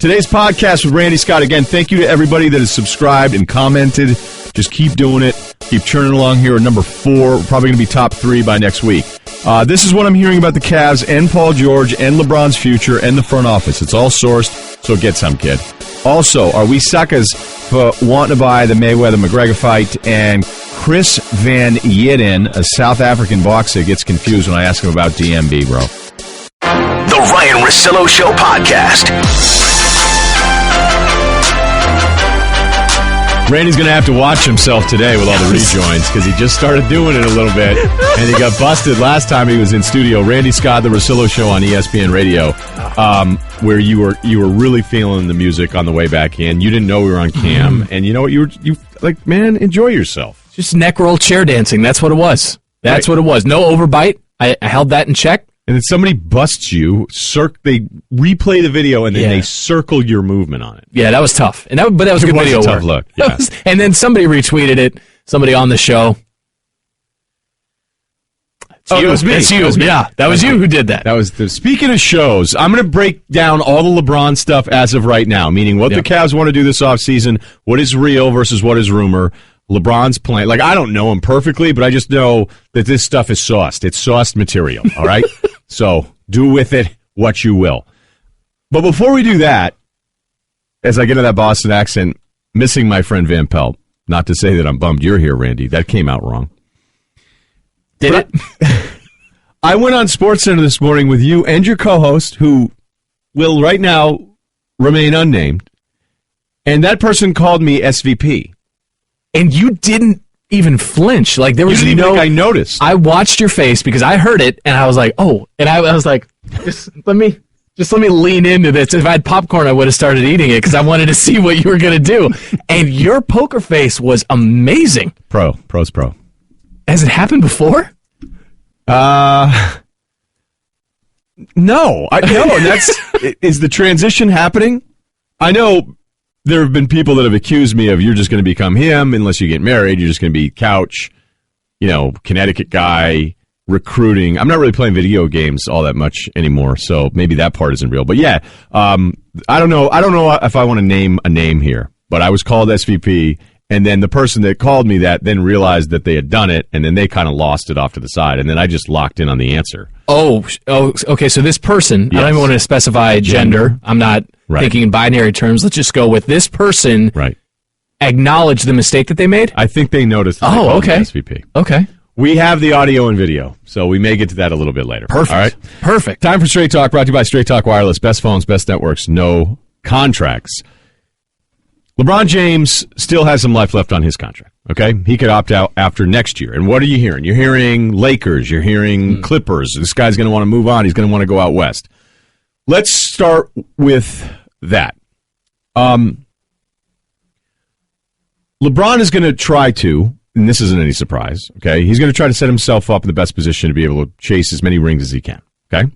Today's podcast with Randy Scott. Again, thank you to everybody that has subscribed and commented. Just keep doing it. Keep churning along here at number 4. We're probably going to be top 3 by next week. This is what I'm hearing about the Cavs and Paul George and LeBron's future and the front office. It's all sourced, so get some, kid. Also, are we suckers for wanting to buy the Mayweather-McGregor fight? And Chris Van Yidden, a South African boxer, gets confused when I ask him about DMB, bro. The Ryen Russillo Show podcast. Randy's going to have to watch himself today with all the rejoins because he just started doing it a little bit, and he got busted last time he was in studio. Randy Scott, the Russillo Show on ESPN Radio, where you were really feeling the music on the way back in. You didn't know we were on cam, and you know what? You like, man, enjoy yourself. Just neck roll chair dancing. That's what it was. That's right. What it was. No overbite. I held that in check. And then somebody busts you, they replay the video, and then they circle your movement on it. Yeah, that was tough. But that was a good video a tough work. Look. Yeah. And then somebody retweeted it, somebody on the show. That was me. It's you. Yeah, that was you who did that. That was speaking of shows, I'm going to break down all the LeBron stuff as of right now, meaning what the Cavs want to do this offseason, what is real versus what is rumor. LeBron's playing. Like, I don't know him perfectly, but I just know that this stuff is sauced. It's sauced material, all right? So do with it what you will. But before we do that, as I get into that Boston accent, missing my friend Van Pelt, not to say that I'm bummed you're here, Randy. That came out wrong. Did it? I went on SportsCenter this morning with you and your co-host, who will right now remain unnamed, and that person called me SVP. And you didn't even flinch. Like, there was you didn't even think I noticed. I watched your face because I heard it, and I was like, oh. And I was like, just let me lean into this. If I had popcorn, I would have started eating it because I wanted to see what you were going to do. And your poker face was amazing. Pro's pro. Has it happened before? No. And that's is the transition happening? I know there have been people that have accused me of you're just going to become him unless you get married. You're just going to be couch, Connecticut guy, recruiting. I'm not really playing video games all that much anymore, so maybe that part isn't real. But yeah, I don't know. I don't know if I want to name a name here, but I was called SVP, and then the person that called me that then realized that they had done it, and then they kind of lost it off to the side, and then I just locked in on the answer. Oh, okay. So this person, yes. I don't even want to specify gender. I'm not thinking in binary terms. Let's just go with this person. Right. Acknowledge the mistake that they made. I think they noticed. That okay. SVP. Okay. We have the audio and video, so we may get to that a little bit later. Perfect. All right. Perfect. Time for Straight Talk, brought to you by Straight Talk Wireless. Best phones, best networks, no contracts. LeBron James still has some life left on his contract, okay? He could opt out after next year. And what are you hearing? You're hearing Lakers. You're hearing Clippers. This guy's going to want to move on. He's going to want to go out west. Let's start with that. LeBron is going to try to, and this isn't any surprise, okay? He's going to try to set himself up in the best position to be able to chase as many rings as he can, okay?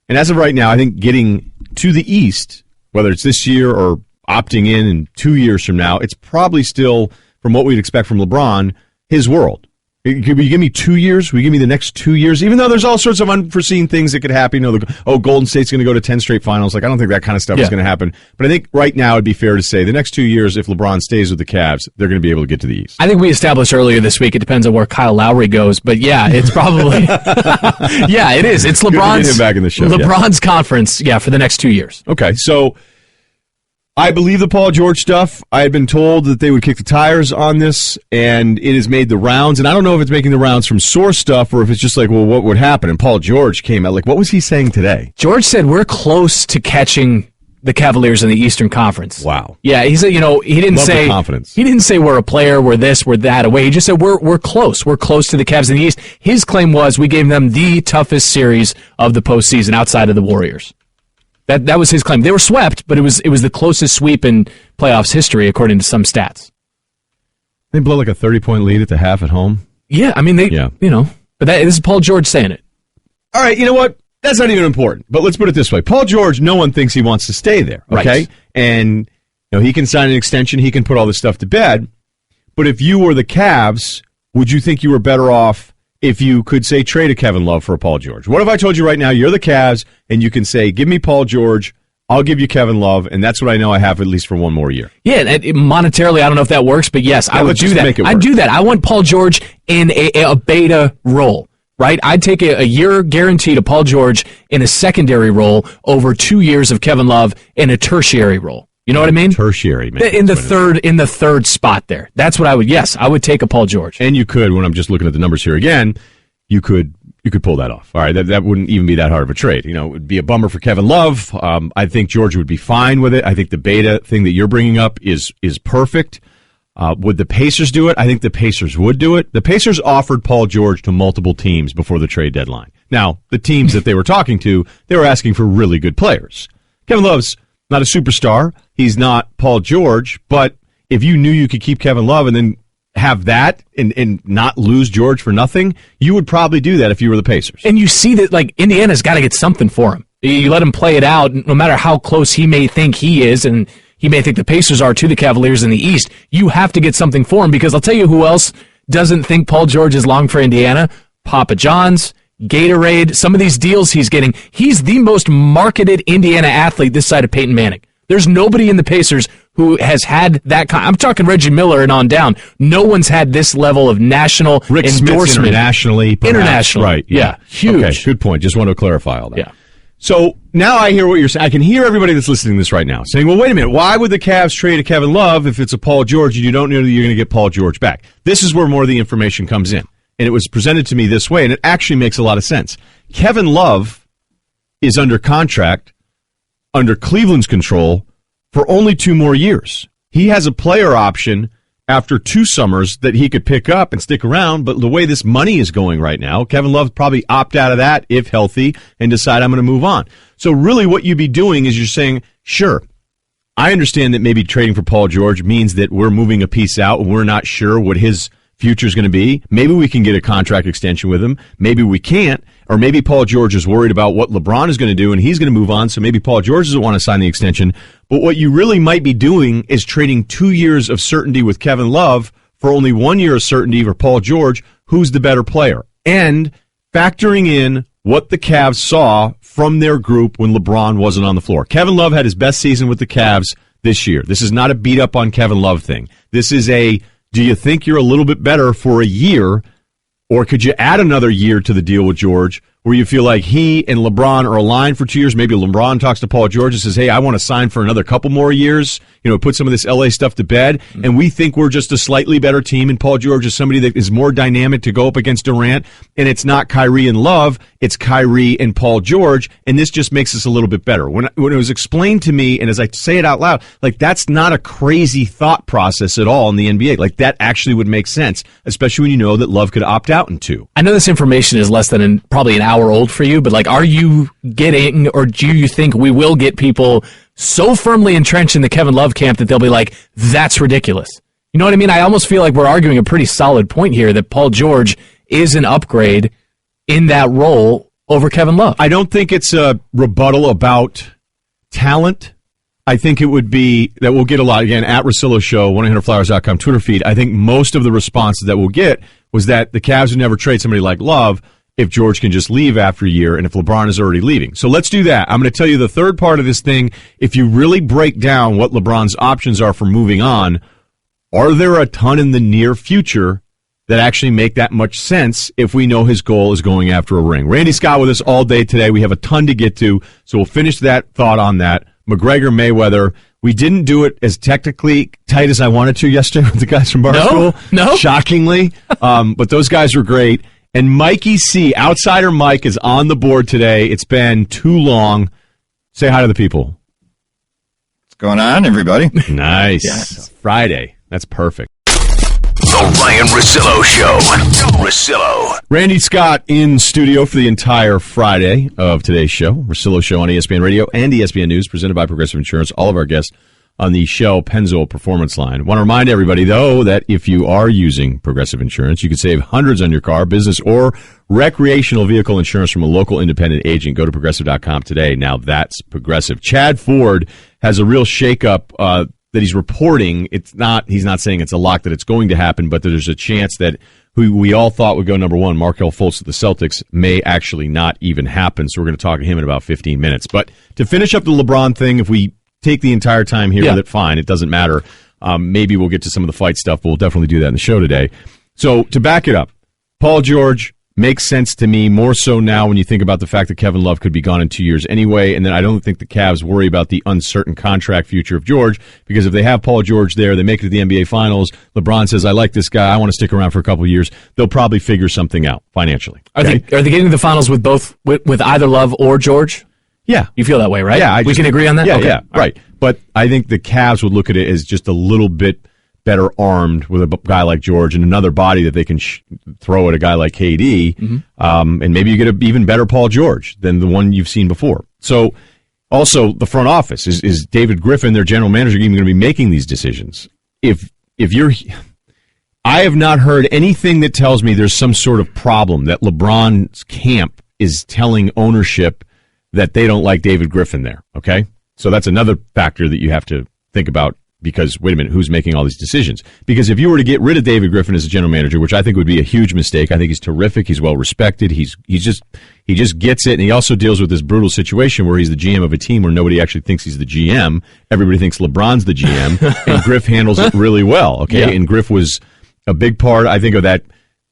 And as of right now, I think getting to the East, whether it's this year or opting in 2 years from now, it's probably still, from what we'd expect from LeBron, his world. Could you give me 2 years? Will you give me the next 2 years? Even though there's all sorts of unforeseen things that could happen. Golden State's going to go to 10 straight finals. Like, I don't think that kind of stuff is going to happen. But I think right now it'd be fair to say the next 2 years, if LeBron stays with the Cavs, they're going to be able to get to the East. I think we established earlier this week it depends on where Kyle Lowry goes. But yeah, it's probably yeah, it is. It's LeBron's, him back in the show, LeBron's conference, for the next 2 years. Okay, so I believe the Paul George stuff. I had been told that they would kick the tires on this, and it has made the rounds. And I don't know if it's making the rounds from source stuff or if it's just like, well, what would happen? And Paul George came out. Like, what was he saying today? George said, we're close to catching the Cavaliers in the Eastern Conference. Wow. Yeah, he said, he didn't Love say the confidence. He didn't say we're a player, we're this, we're that away. He just said we're close. We're close to the Cavs in the East. His claim was we gave them the toughest series of the postseason outside of the Warriors. That was his claim. They were swept, but it was the closest sweep in playoffs history, according to some stats. They blow like a 30-point lead at the half at home. Yeah, I mean, but this is Paul George saying it. All right, you know what? That's not even important. But let's put it this way. Paul George, no one thinks he wants to stay there, okay? Right. And he can sign an extension. He can put all this stuff to bed. But if you were the Cavs, would you think you were better off if you could, say, trade a Kevin Love for a Paul George? What if I told you right now you're the Cavs and you can say, give me Paul George, I'll give you Kevin Love, and that's what I know I have at least for one more year. Yeah, and monetarily, I don't know if that works, but yes, I would do that. I'd do that. I want Paul George in a beta role, right? I'd take a year guarantee to Paul George in a secondary role over 2 years of Kevin Love in a tertiary role. You know what I mean? Tertiary, man. In the third spot there. That's what I would. Yes, I would take a Paul George. And you could, when I'm just looking at the numbers here again, you could pull that off. All right, that wouldn't even be that hard of a trade. It would be a bummer for Kevin Love. I think George would be fine with it. I think the beta thing that you're bringing up is perfect. Would the Pacers do it? I think the Pacers would do it. The Pacers offered Paul George to multiple teams before the trade deadline. Now, the teams that they were talking to, they were asking for really good players. Kevin Love's not a superstar. He's not Paul George. But if you knew you could keep Kevin Love and then have that and not lose George for nothing, you would probably do that if you were the Pacers. And you see that, like, Indiana's got to get something for him. You let him play it out, no matter how close he may think he is, and he may think the Pacers are to the Cavaliers in the East. You have to get something for him, because I'll tell you who else doesn't think Paul George is long for Indiana. Papa John's, Gatorade, some of these deals he's getting. He's the most marketed Indiana athlete this side of Peyton Manning. There's nobody in the Pacers who has had that kind. I'm talking Reggie Miller and on down. No one's had this level of national Rick endorsement. Smith's internationally. Perhaps. Internationally. Right. Yeah. Huge. Okay, good point. Just want to clarify all that. Yeah. So now I hear what you're saying. I can hear everybody that's listening to this right now saying, well, wait a minute. Why would the Cavs trade a Kevin Love if it's a Paul George and you don't know that you're going to get Paul George back? This is where more of the information comes in. And it was presented to me this way, and it actually makes a lot of sense. Kevin Love is under contract, under Cleveland's control, for only 2 more years. He has a player option after 2 summers that he could pick up and stick around, but the way this money is going right now, Kevin Love probably opt out of that if healthy and decide I'm going to move on. So really what you'd be doing is you're saying, sure, I understand that maybe trading for Paul George means that we're moving a piece out and we're not sure what his future is going to be. Maybe we can get a contract extension with him. Maybe we can't. Or maybe Paul George is worried about what LeBron is going to do and he's going to move on, so maybe Paul George doesn't want to sign the extension. But what you really might be doing is trading 2 years of certainty with Kevin Love for only 1 year of certainty for Paul George, who's the better player. And factoring in what the Cavs saw from their group when LeBron wasn't on the floor. Kevin Love had his best season with the Cavs this year. This is not a beat up on Kevin Love thing. This is a, do you think you're a little bit better for a year, or could you add another year to the deal with George where you feel like he and LeBron are aligned for 2 years? Maybe LeBron talks to Paul George and says, hey, I want to sign for another couple more years, put some of this LA stuff to bed. And we think we're just a slightly better team. And Paul George is somebody that is more dynamic to go up against Durant. And it's not Kyrie and Love, it's Kyrie and Paul George. And this just makes us a little bit better. When it was explained to me, and as I say it out loud, like, that's not a crazy thought process at all in the NBA. Like, that actually would make sense, especially when you know that Love could opt out in 2. I know this information is less than probably an hour old for you, but, like, are you getting, or do you think we will get people so firmly entrenched in the Kevin Love camp that they'll be like, that's ridiculous? You know what I mean? I almost feel like we're arguing a pretty solid point here that Paul George is an upgrade in that role over Kevin Love. I don't think it's a rebuttal about talent. I think it would be that we'll get a lot, again, at Russillo Show, 1-800-Flowers.com Twitter feed. I think most of the responses that we'll get was that the Cavs would never trade somebody like Love if George can just leave after a year and if LeBron is already leaving. So let's do that. I'm going to tell you the third part of this thing. If you really break down what LeBron's options are for moving on, are there a ton in the near future that actually make that much sense if we know his goal is going after a ring? Randy Scott with us all day today. We have a ton to get to, so we'll finish that thought on that. McGregor, Mayweather. We didn't do it as technically tight as I wanted to yesterday with the guys from Barstool. No. Shockingly. But those guys were great. And Mikey C, Outsider Mike, is on the board today. It's been too long. Say hi to the people. What's going on, everybody? Nice. Yes. Friday. That's perfect. The Ryen Russillo Show. Russillo. Randy Scott in studio for the entire Friday of today's show. Russillo Show on ESPN Radio and ESPN News, presented by Progressive Insurance. All of our guests on the Shell Pennzoil Performance Line. Want to remind everybody, though, that if you are using Progressive Insurance, you can save hundreds on your car, business, or recreational vehicle insurance from a local independent agent. Go to Progressive.com today. Now that's Progressive. Chad Ford has a real shakeup that he's reporting. He's not saying it's a lock that it's going to happen, but there's a chance that who we all thought would go number one, Markelle Fultz of the Celtics, may actually not even happen. So we're going to talk to him in about 15 minutes. But to finish up the LeBron thing, if we take the entire time here with it, fine. It doesn't matter. Maybe we'll get to some of the fight stuff, but we'll definitely do that in the show today. So to back it up, Paul George makes sense to me more so now when you think about the fact that Kevin Love could be gone in 2 years anyway, and then I don't think the Cavs worry about the uncertain contract future of George, because if they have Paul George there, they make it to the NBA Finals, LeBron says, I like this guy, I want to stick around for a couple of years, they'll probably figure something out financially. Okay? Are they getting to the Finals with both with either Love or George? Yeah. You feel that way, right? Yeah. We can agree on that? Yeah, okay. yeah, right. But I think the Cavs would look at it as just a little bit better armed with a guy like George and another body that they can throw at a guy like KD, and maybe you get an even better Paul George than the one you've seen before. So, also the front office is David Griffin, their general manager, even going to be making these decisions? If you're, I have not heard anything that tells me there's some sort of problem that LeBron's camp is telling ownership that they don't like David Griffin there. Okay, so that's another factor that you have to think about. Because, wait a minute, who's making all these decisions? Because if you were to get rid of David Griffin as a general manager, which I think would be a huge mistake, I think he's terrific, he's well respected, he just gets it, and he also deals with this brutal situation where he's the GM of a team where nobody actually thinks he's the GM. Everybody thinks LeBron's the GM, and Griff handles it really well, okay? Yeah. And Griff was a big part, I think, of that,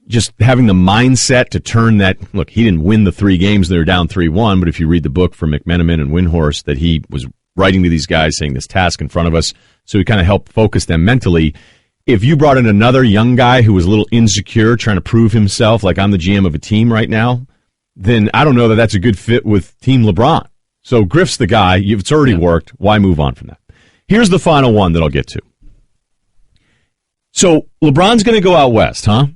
just having the mindset to turn that, look, he didn't win the 3 games, they were down 3-1, but if you read the book from McMenamin and Windhorst that he was writing to these guys saying this task in front of us, so he kind of helped focus them mentally. If you brought in another young guy who was a little insecure, trying to prove himself, like I'm the GM of a team right now, then I don't know that that's a good fit with Team LeBron. So Griff's the guy. It's already worked. Why move on from that? Here's the final one that I'll get to. So LeBron's going to go out west, huh?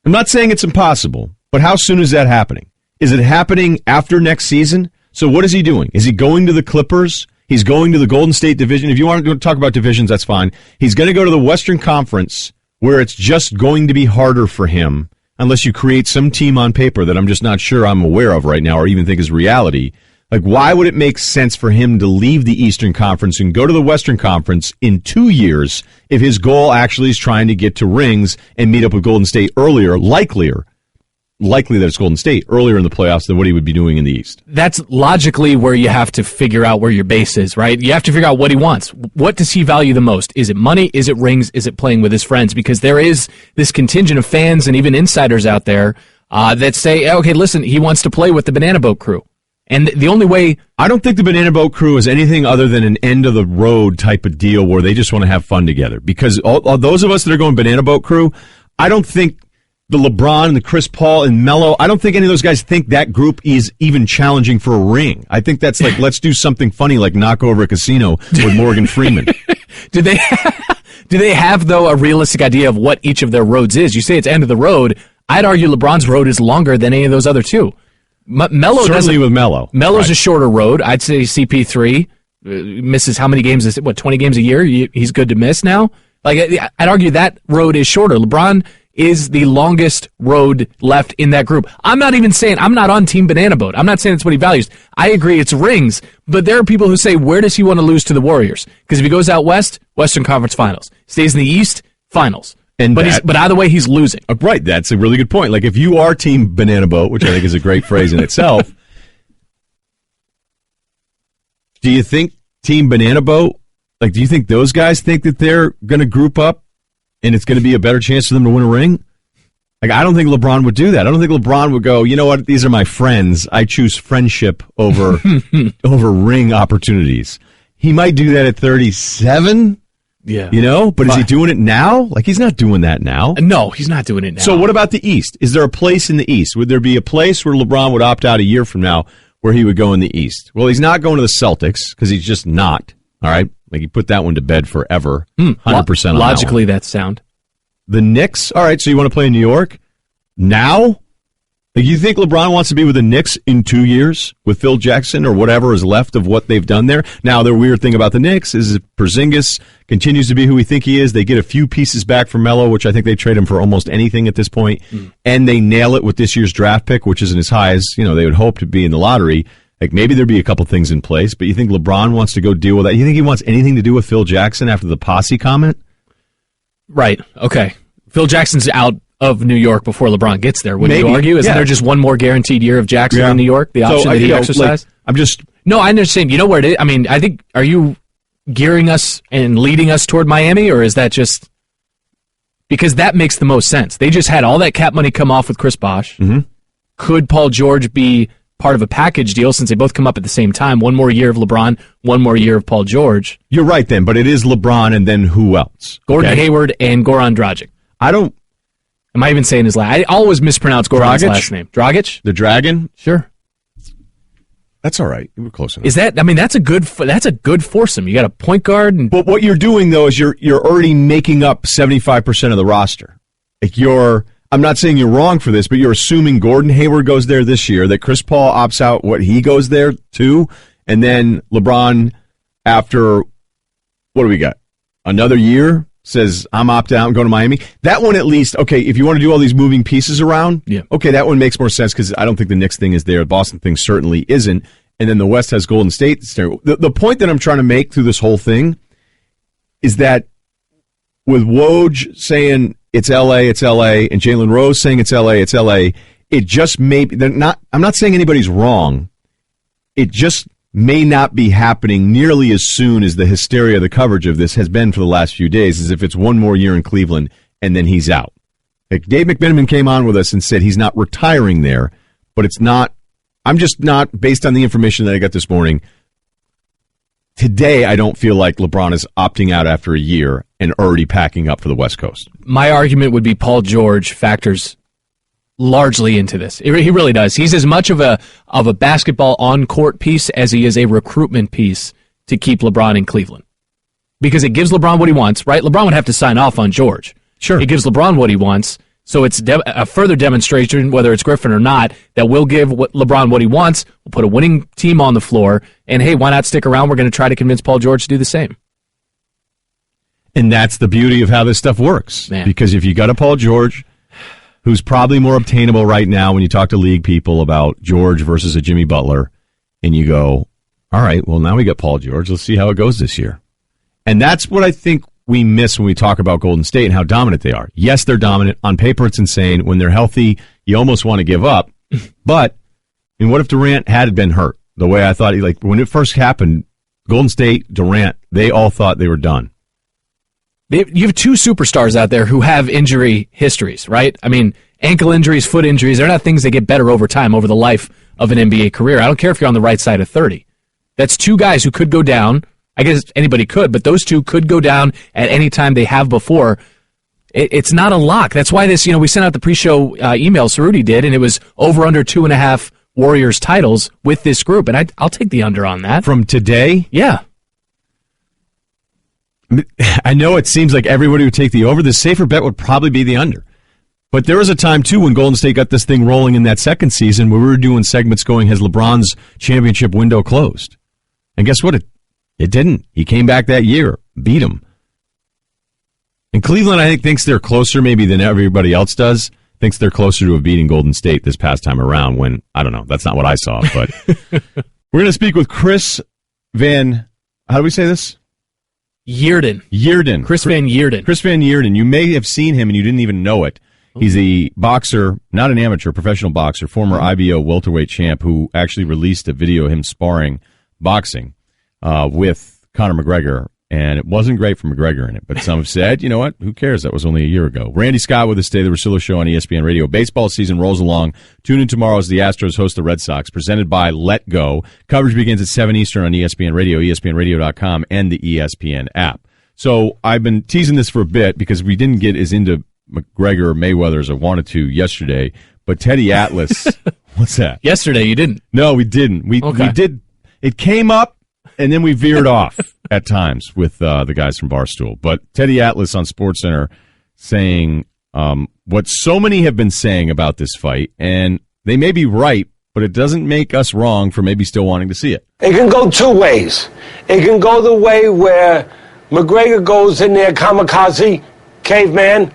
I'm not saying it's impossible, but how soon is that happening? Is it happening after next season? So what is he doing? Is he going to the Clippers? He's going to the Golden State division. If you want to talk about divisions, that's fine. He's going to go to the Western Conference, where it's just going to be harder for him unless you create some team on paper that I'm just not sure I'm aware of right now or even think is reality. Like, why would it make sense for him to leave the Eastern Conference and go to the Western Conference in 2 years if his goal actually is trying to get to rings and meet up with Golden State earlier, likely that it's Golden State earlier in the playoffs than what he would be doing in the East? That's logically where you have to figure out where your base is, right? You have to figure out what he wants. What does he value the most? Is it money? Is it rings? Is it playing with his friends? Because there is this contingent of fans and even insiders out there that say, okay, listen, he wants to play with the Banana Boat crew. And the only way... I don't think the Banana Boat crew is anything other than an end-of-the-road type of deal where they just want to have fun together. Because all those of us that are going Banana Boat crew, I don't think the LeBron and the Chris Paul and Melo, I don't think any of those guys think that group is even challenging for a ring. I think that's like, let's do something funny like knock over a casino with Morgan Freeman. Do they have, though, a realistic idea of what each of their roads is? You say it's end of the road. I'd argue LeBron's road is longer than any of those other two. Melo certainly with Melo. Melo's a shorter road. I'd say CP3 misses how many games? Is it, 20 games a year? He's good to miss now? Like, I'd argue that road is shorter. LeBron is the longest road left in that group. I'm not even saying, I'm not on Team Banana Boat. I'm not saying that's what he values. I agree it's rings, but there are people who say, where does he want to lose to the Warriors? Because if he goes out west, Western Conference Finals. Stays in the East, Finals. But either way, he's losing. Right, that's a really good point. Like, if you are Team Banana Boat, which I think is a great phrase in itself, do you think Team Banana Boat, like, do you think those guys think that they're going to group up and it's going to be a better chance for them to win a ring? Like, I don't think LeBron would do that. I don't think LeBron would go, you know what, these are my friends. I choose friendship over over ring opportunities. He might do that at 37. Yeah. You know, but is he doing it now? Like, he's not doing that now. No, he's not doing it now. So what about the East? Is there a place in the East? Would there be a place where LeBron would opt out a year from now where he would go in the East? Well, he's not going to the Celtics because he's just not. All right? Like, he put that one to bed forever. 100% on logically, that's sound. The Knicks? All right, so you want to play in New York? Now? Like, you think LeBron wants to be with the Knicks in 2 years with Phil Jackson or whatever is left of what they've done there? Now, the weird thing about the Knicks is that Porzingis continues to be who we think he is. They get a few pieces back from Melo, which I think they trade him for almost anything at this point, and they nail it with this year's draft pick, which isn't as high as, you know, they would hope to be in the lottery. Like, maybe there'd be a couple things in place, but you think LeBron wants to go deal with that? You think he wants anything to do with Phil Jackson after the posse comment? Right. Okay. Phil Jackson's out of New York before LeBron gets there. Would Maybe, you argue? Isn't yeah. there just one more guaranteed year of Jackson in New York? The option that he exercised? No, I understand. You know where it is? I mean, I think, are you gearing us and leading us toward Miami, or is that just because that makes the most sense? They just had all that cap money come off with Chris Bosh. Mm-hmm. Could Paul George be part of a package deal since they both come up at the same time? One more year of LeBron, one more year of Paul George. You're right then, but it is LeBron and then who else? Gordon Hayward and Goran Dragic. Am I even saying his last? I always mispronounce Goran's last name. Dragic? The Dragon? Sure. That's all right. We're close enough. Is that? I mean, that's a good foursome. You got a point guard, but what you're doing though is you're already making up 75% of the roster. Like I'm not saying you're wrong for this, but you're assuming Gordon Hayward goes there this year, that Chris Paul opts out, he goes there too, and then LeBron, after what do we got? Another year, says I'm opt out and going to Miami. That one at least, okay, if you want to do all these moving pieces around, okay, that one makes more sense because I don't think the Knicks thing is there. The Boston thing certainly isn't. And then the West has Golden State. The point that I'm trying to make through this whole thing is that with Woj saying it's LA, and Jalen Rose saying it's LA, it just may be, I'm not saying anybody's wrong. It just may not be happening nearly as soon as the hysteria, the coverage of this has been for the last few days, as if it's one more year in Cleveland and then he's out. Like Dave McMenamin came on with us and said he's not retiring there, but I'm just not, based on the information that I got this morning, today I don't feel like LeBron is opting out after a year and already packing up for the West Coast. My argument would be Paul George factors largely into this. He really does. He's as much of a basketball on-court piece as he is a recruitment piece to keep LeBron in Cleveland. Because it gives LeBron what he wants, right? LeBron would have to sign off on George. Sure. It gives LeBron what he wants, so it's a further demonstration, whether it's Griffin or not, that we'll give LeBron what he wants, we'll put a winning team on the floor, and hey, why not stick around? We're going to try to convince Paul George to do the same. And that's the beauty of how this stuff works. Man. Because if you got a Paul George, who's probably more obtainable right now when you talk to league people about George versus a Jimmy Butler, and you go, all right, well, now we got Paul George. Let's see how it goes this year. And that's what I think we miss when we talk about Golden State and how dominant they are. Yes, they're dominant. On paper, it's insane. When they're healthy, you almost want to give up. But what if Durant had been hurt? The way I thought, when it first happened, Golden State, Durant, they all thought they were done. You have two superstars out there who have injury histories, right? I mean, ankle injuries, foot injuries, they're not things that get better over time, over the life of an NBA career. I don't care if you're on the right side of 30. That's two guys who could go down. I guess anybody could, but those two could go down at any time they have before. It's not a lock. That's why this, we sent out the pre-show email, Cerruti did, and it was over under 2.5 Warriors titles with this group, and I'll take the under on that. From today? Yeah. I know it seems like everybody would take the over. The safer bet would probably be the under. But there was a time, too, when Golden State got this thing rolling in that second season where we were doing segments going, has LeBron's championship window closed? And guess what? It didn't. He came back that year, beat him. And Cleveland, I think, thinks they're closer maybe than everybody else does. Thinks they're closer to beating Golden State this past time around when, I don't know, that's not what I saw. But we're going to speak with Chris Van, how do we say this? Yearden. Chris Van Yearden. Chris Van Yearden. You may have seen him and you didn't even know it. He's a boxer, not an amateur, professional boxer, former IBO welterweight champ who actually released a video of him sparring boxing with Conor McGregor. And it wasn't great for McGregor in it. But some have said, you know what? Who cares? That was only a year ago. Randy Scott with us today, the Russillo Show on ESPN Radio. Baseball season rolls along. Tune in tomorrow as the Astros host the Red Sox, presented by Let Go. Coverage begins at 7 Eastern on ESPN Radio, ESPNradio.com, and the ESPN app. So I've been teasing this for a bit because we didn't get as into McGregor or Mayweather as I wanted to yesterday. But Teddy Atlas, what's that? Yesterday you didn't. No, we didn't. We did. It came up, and then we veered off at times with the guys from Barstool. But Teddy Atlas on SportsCenter saying what so many have been saying about this fight, and they may be right, but it doesn't make us wrong for maybe still wanting to see it. It can go two ways. It can go the way where McGregor goes in there kamikaze, caveman,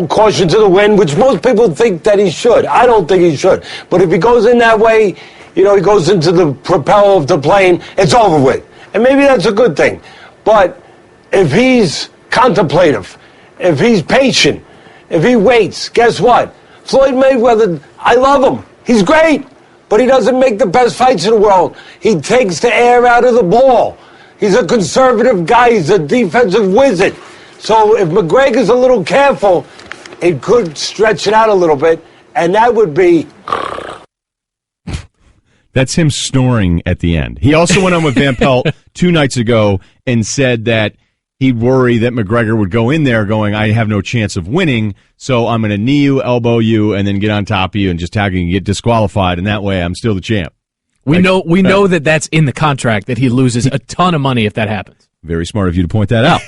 caution to the wind, which most people think that he should. I don't think he should. But if he goes in that way, he goes into the propeller of the plane, it's over with. And maybe that's a good thing. But if he's contemplative, if he's patient, If he waits, guess what? Floyd Mayweather, I love him. He's great, but he doesn't make the best fights in the world. He takes the air out of the ball. He's a conservative guy. He's a defensive wizard. So if McGregor's a little careful, it could stretch it out a little bit, and that would be... That's him snoring at the end. He also went on with Van Pelt 2 nights ago and said that he'd worry that McGregor would go in there going, I have no chance of winning, so I'm going to knee you, elbow you, and then get on top of you and just tag you and get disqualified, and that way I'm still the champ. We know that that's in the contract, that he loses a ton of money if that happens. Very smart of you to point that out.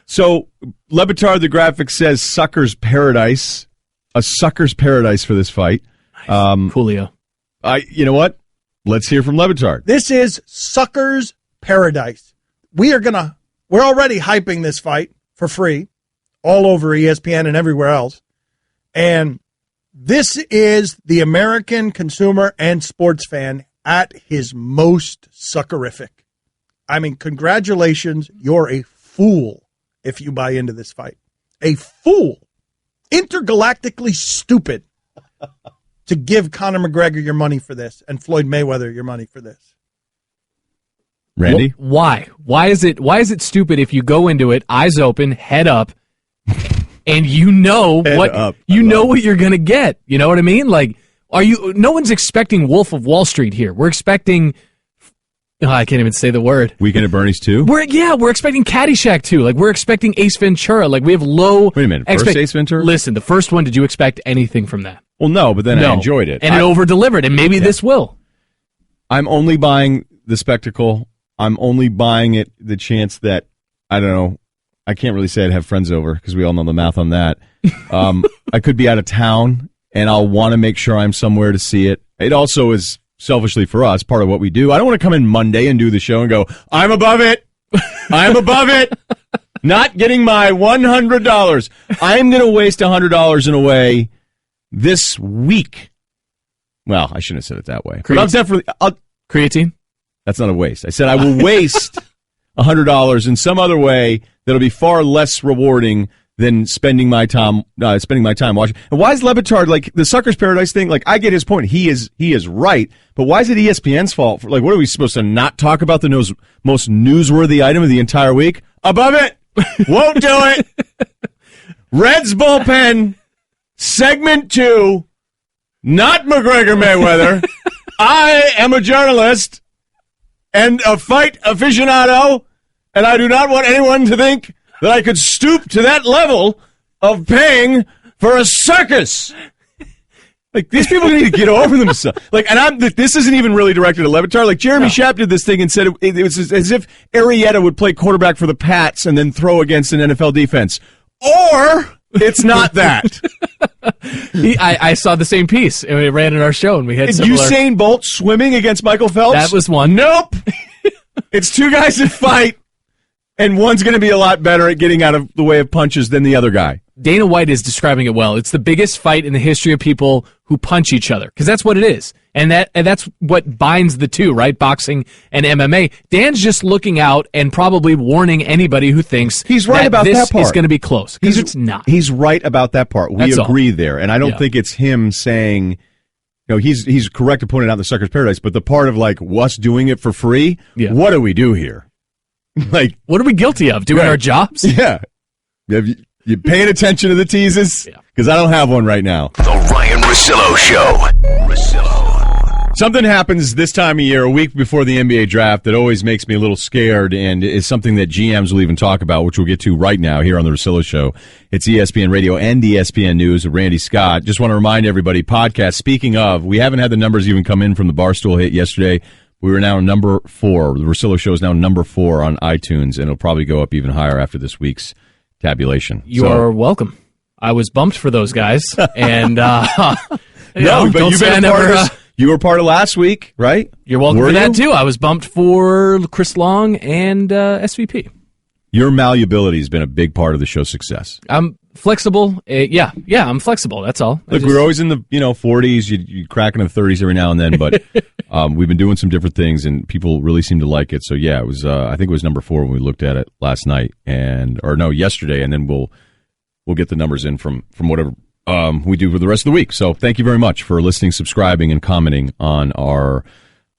So, Le Batard, the graphic says sucker's paradise. A sucker's paradise for this fight. Nice. Coolio. You know what? Let's hear from Le Batard. This is sucker's paradise. We're already hyping this fight for free all over ESPN and everywhere else. And this is the American consumer and sports fan at his most suckerific. I mean, congratulations. You're a fool if you buy into this fight. A fool. Intergalactically stupid to give Conor McGregor your money for this and Floyd Mayweather your money for this. Randy? Why? Why is it stupid if you go into it, eyes open, head up, and you know what you're going to get? You know what I mean? Like, no one's expecting Wolf of Wall Street here. We're expecting, I can't even say the word. Weekend at Bernie's 2? We're expecting Caddyshack 2. Like, we're expecting Ace Ventura. Like, we have low... Wait a minute, first Ace Ventura? Listen, the first one, did you expect anything from that? Well, no, but then I enjoyed it. And it over-delivered, and maybe this will. I'm only buying the spectacle. I'm only buying it the chance that, I don't know, I can't really say I'd have friends over because we all know the math on that. I could be out of town, and I'll want to make sure I'm somewhere to see it. It also is, selfishly for us, part of what we do. I don't want to come in Monday and do the show and go, I'm above it. I'm above it. Not getting my $100. I'm going to waste $100 in a way this week. Well, I shouldn't have said it that way. But Creatine? That's not a waste. I said I will waste $100 in some other way that'll be far less rewarding than spending my time watching. And why is Le Batard, like the sucker's paradise thing? Like, I get his point. He is right. But why is it ESPN's fault? Like, what are we supposed to not talk about the most newsworthy item of the entire week? Above it. Won't do it. Reds bullpen. Segment 2, not McGregor Mayweather. I am a journalist and a fight aficionado, and I do not want anyone to think that I could stoop to that level of paying for a circus. Like, these people need to get over themselves. Like, and this isn't even really directed at Le Batard. Like, Jeremy Schaap did this thing and said it was as if Arrieta would play quarterback for the Pats and then throw against an NFL defense. Or... it's not that. I saw the same piece, and we ran in our show, and we had similar... Usain Bolt swimming against Michael Phelps? That was one. Nope. It's 2 guys that fight, and one's going to be a lot better at getting out of the way of punches than the other guy. Dana White is describing it well. It's the biggest fight in the history of people who punch each other, because that's what it is. And that's what binds the two, right? Boxing and MMA. Dan's just looking out and probably warning anybody who thinks he's right about that part. Is going to be close, because it's not. He's right about that part. We agree there, and I don't think it's him saying, he's correct to point out the sucker's paradise, but the part of like us doing it for free. Yeah. What do we do here? Like, what are we guilty of? Doing our jobs? Yeah. You paying attention to the teases? Because I don't have one right now. The Ryen Russillo Show. Something happens this time of year, a week before the NBA draft, that always makes me a little scared, and is something that GMs will even talk about, which we'll get to right now here on the Russillo Show. It's ESPN Radio and ESPN News with Randy Scott. Just want to remind everybody, podcast, speaking of, we haven't had the numbers even come in from the Barstool hit yesterday. We were now number 4. The Russillo Show is now number 4 on iTunes, and it'll probably go up even higher after this week's tabulation. You're welcome. I was bumped for those guys, and but you've been a part of you were part of last week, right? You're welcome for that too. I was bumped for Chris Long and SVP. Your malleability has been a big part of the show's success. I'm flexible. Yeah, I'm flexible. That's all. Look, we're always in the 40s. You crack in the 30s every now and then, but we've been doing some different things, and people really seem to like it. So yeah, it was. I think it was number 4 when we looked at it last night, yesterday, and then we'll we'll get the numbers in from whatever we do for the rest of the week. So thank you very much for listening, subscribing, and commenting on our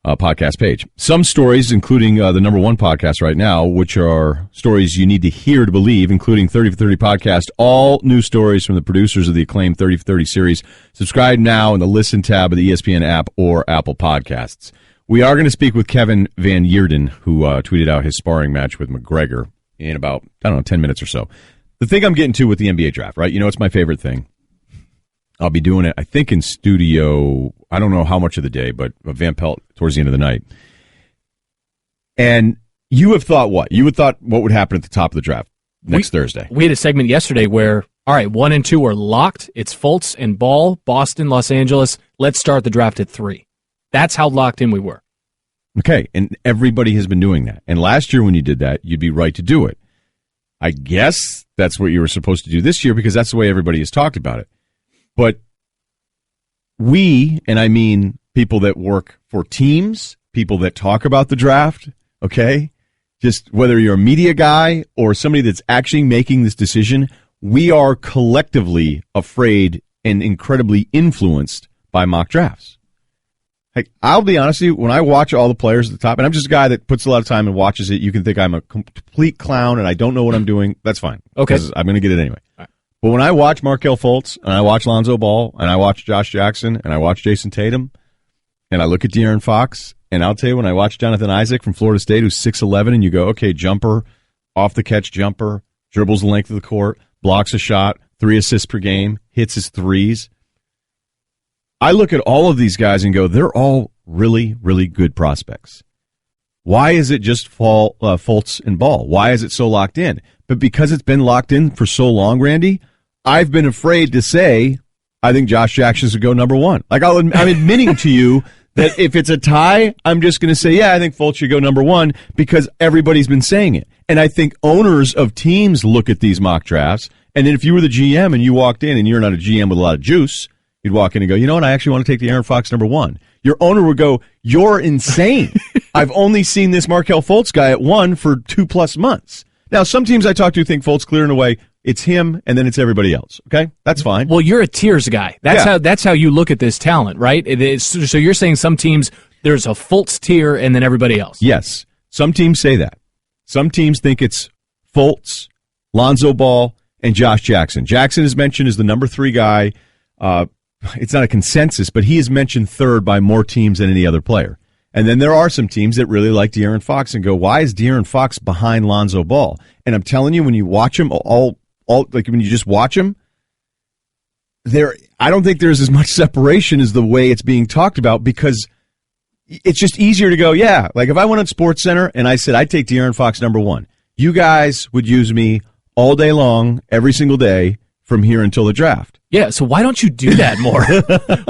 podcast page. Some stories, including the number one podcast right now, which are stories you need to hear to believe, including 30 for 30 podcast, all new stories from the producers of the acclaimed 30 for 30 series. Subscribe now in the Listen tab of the ESPN app or Apple Podcasts. We are going to speak with Kevin Van Yeerden, who tweeted out his sparring match with McGregor in about, 10 minutes or so. The thing I'm getting to with the NBA draft, right? You know, it's my favorite thing. I'll be doing it, I think, in studio, I don't know how much of the day, but Van Pelt towards the end of the night. And you have thought what? You would thought what would happen at the top of the draft next Thursday. We had a segment yesterday where, all right, 1 and 2 are locked. It's Fultz and Ball, Boston, Los Angeles. Let's start the draft at 3. That's how locked in we were. Okay, and everybody has been doing that. And last year when you did that, you'd be right to do it. I guess that's what you were supposed to do this year because that's the way everybody has talked about it. But we, and I mean people that work for teams, people that talk about the draft, okay, just whether you're a media guy or somebody that's actually making this decision, we are collectively afraid and incredibly influenced by mock drafts. Like, I'll be honest with you, when I watch all the players at the top, and I'm just a guy that puts a lot of time and watches it, you can think I'm a complete clown and I don't know what I'm doing. That's fine. Okay. Because I'm going to get it anyway. All right. But when I watch Markelle Fultz, and I watch Lonzo Ball, and I watch Josh Jackson, and I watch Jason Tatum, and I look at De'Aaron Fox, and I'll tell you, when I watch Jonathan Isaac from Florida State, who's 6'11", and you go, okay, jumper, off-the-catch jumper, dribbles the length of the court, blocks a shot, 3 assists per game, hits his threes. I look at all of these guys and go, they're all really, really good prospects. Why is it just Fultz and Ball? Why is it so locked in? But because it's been locked in for so long, Randy, I've been afraid to say I think Josh Jackson should go number 1. Like, I'm admitting to you that if it's a tie, I'm just going to say, yeah, I think Fultz should go number 1 because everybody's been saying it. And I think owners of teams look at these mock drafts, and then if you were the GM and you walked in and you're not a GM with a lot of juice, you'd walk in and go, you know what, I actually want to take the De'Aaron Fox number 1. Your owner would go, you're insane. I've only seen this Markelle Fultz guy at 1 for 2+ months. Now, some teams I talk to think Fultz clearing away. It's him, and then it's everybody else. Okay, that's fine. Well, you're a tiers guy. That's how you look at this talent, right? So you're saying some teams there's a Fultz tier and then everybody else. Yes, some teams say that. Some teams think it's Fultz, Lonzo Ball, and Josh Jackson. Jackson is mentioned as the number 3 guy. It's not a consensus, but he is mentioned third by more teams than any other player. And then there are some teams that really like De'Aaron Fox and go, why is De'Aaron Fox behind Lonzo Ball? And I'm telling you, when you watch him, like when you just watch him, I don't think there's as much separation as the way it's being talked about because it's just easier to go, yeah. Like if I went on SportsCenter and I said I'd take De'Aaron Fox number 1, you guys would use me all day long, every single day from here until the draft. Yeah, so why don't you do that more?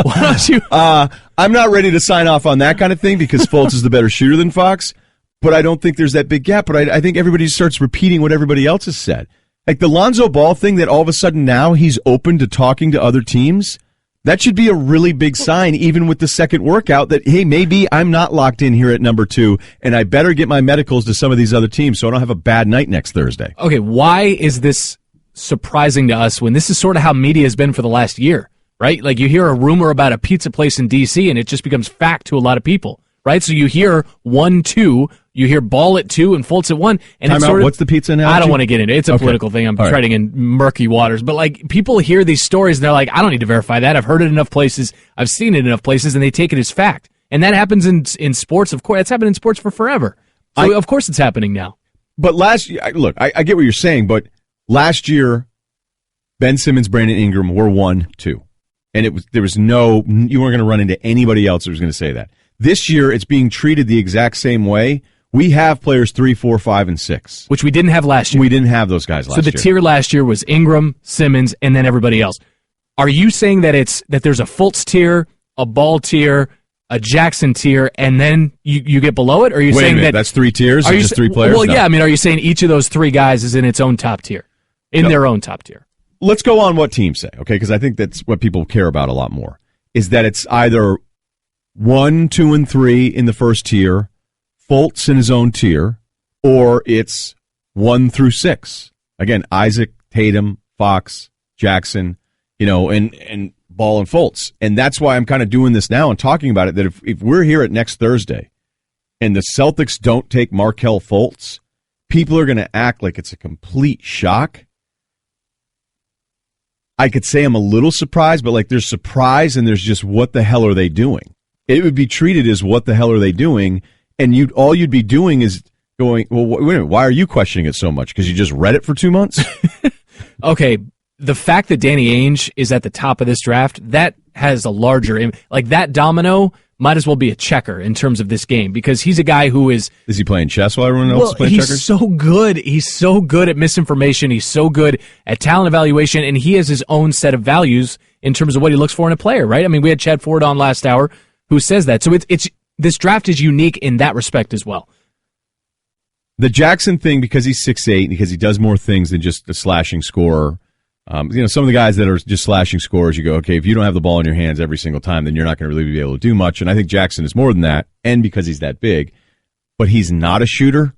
Why don't you? I'm not ready to sign off on that kind of thing because Fultz is the better shooter than Fox, but I don't think there's that big gap. But I think everybody starts repeating what everybody else has said. Like the Lonzo Ball thing that all of a sudden now he's open to talking to other teams, that should be a really big sign, even with the second workout, that, hey, maybe I'm not locked in here at number 2, and I better get my medicals to some of these other teams so I don't have a bad night next Thursday. Okay, why is this surprising to us when this is sort of how media has been for the last year, right? Like you hear a rumor about a pizza place in D.C. and it just becomes fact to a lot of people, right? So you hear 1, 2, you hear Ball at 2 and Fultz at 1. And it's sort of, what's the pizza analogy? I don't want to get into it. It's a political thing. I'm treading in murky waters. But like people hear these stories and they're like, I don't need to verify that. I've heard it enough places. I've seen it enough places, and they take it as fact. And that happens in sports, of course. It's happened in sports for forever. So of course it's happening now. But last year, look, I get what you're saying, but last year, Ben Simmons, Brandon Ingram were 1, 2. And you weren't going to run into anybody else that was going to say that. This year, it's being treated the exact same way. We have players 3, 4, 5, and 6. Which we didn't have last year. We didn't have those guys last year. So the tier last year was Ingram, Simmons, and then everybody else. Are you saying that there's a Fultz tier, a Ball tier, a Jackson tier, and then you get below it? Or are you saying that that's 3 tiers or just 3 players? Well, yeah, I mean, are you saying each of those 3 guys is in its own top tier? Their own top tier? Let's go on what teams say, okay? Because I think that's what people care about a lot more, is that it's either 1, 2, and 3 in the first tier, Fultz in his own tier, or it's 1 through 6. Again, Isaac, Tatum, Fox, Jackson, and Ball and Fultz. And that's why I'm kind of doing this now and talking about it, that if we're here at next Thursday and the Celtics don't take Markelle Fultz, people are going to act like it's a complete shock. I could say I'm a little surprised, but there's surprise and there's just what the hell are they doing? It would be treated as what the hell are they doing, and all you'd be doing is going, well, wait a minute, why are you questioning it so much? Because you just read it for 2 months? Okay, the fact that Danny Ainge is at the top of this draft, that has a larger, that domino might as well be a checker in terms of this game, because he's a guy who is... Is he playing chess while everyone else is playing checkers? He's so good. He's so good at misinformation. He's so good at talent evaluation, and he has his own set of values in terms of what he looks for in a player, right? I mean, we had Chad Ford on last hour who says that. So it's this draft is unique in that respect as well. The Jackson thing, because he's 6'8", because he does more things than just a slashing scorer. Some of the guys that are just slashing scorers, you go, okay, if you don't have the ball in your hands every single time, then you're not going to really be able to do much. And I think Jackson is more than that, and because he's that big. But he's not a shooter.